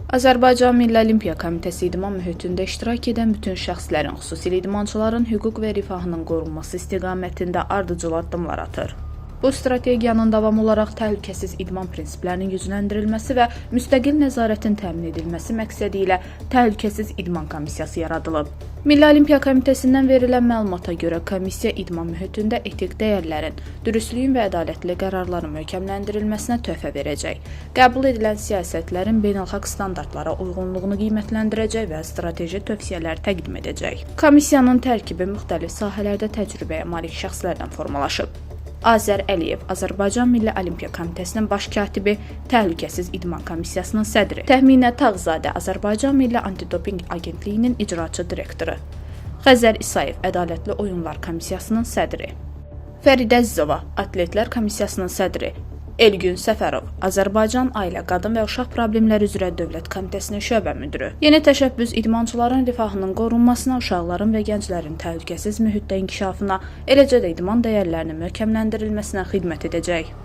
Azərbaycan Milli Olimpiya Komitəsi idman mühitində iştirak edən bütün şəxslərin, xüsusilə idmançıların hüquq və rifahının qorunması istiqamətində ardıcıl addımlar atır. Bu strategiyanın davamı olaraq təhlükəsiz idman prinsiplərinin gücləndirilməsi və müstəqil nəzarətin təmin edilməsi məqsədi ilə Təhlükəsiz İdman Komissiyası yaradılıb. Milli Olimpiya Komitəsindən verilən məlumata görə komissiya idman mühitində etik dəyərlərin, dürüstlüyün və ədalətli qərarların möhkəmləndirilməsinə töhfə verəcək, qəbul edilən siyasətlərin beynəlxalq standartlara uyğunluğunu qiymətləndirəcək və strateji tövsiyələr təqdim edəcək. Komissiyanın tərkibi müxtəlif sahələrdə təcrübəyə malik şəxslərdən formalaşıb. Azər Əliyev, Azərbaycan Milli Olimpiya Komitəsinin baş katibi, Təhlükəsiz İdman Komissiyasının sədri. Təxminə Tağzadə, Azərbaycan Milli Antidopinq Agentliyinin icraçı direktoru. Xəzər İsayev, Ədalətli Oyunlar Komissiyasının sədri. Fəridə Əzizova, Atletlər Komissiyasının sədri. Elgün Səfərov, Azərbaycan Ailə, Qadın və Uşaq Problemləri üzrə Dövlət Komitəsinin şöbə müdiri. Yeni təşəbbüs idmançıların rifahının qorunmasına, uşaqların və gənclərin təhlükəsiz mühitdə inkişafına, eləcə də idman dəyərlərinin möhkəmləndirilməsinə xidmət edəcək.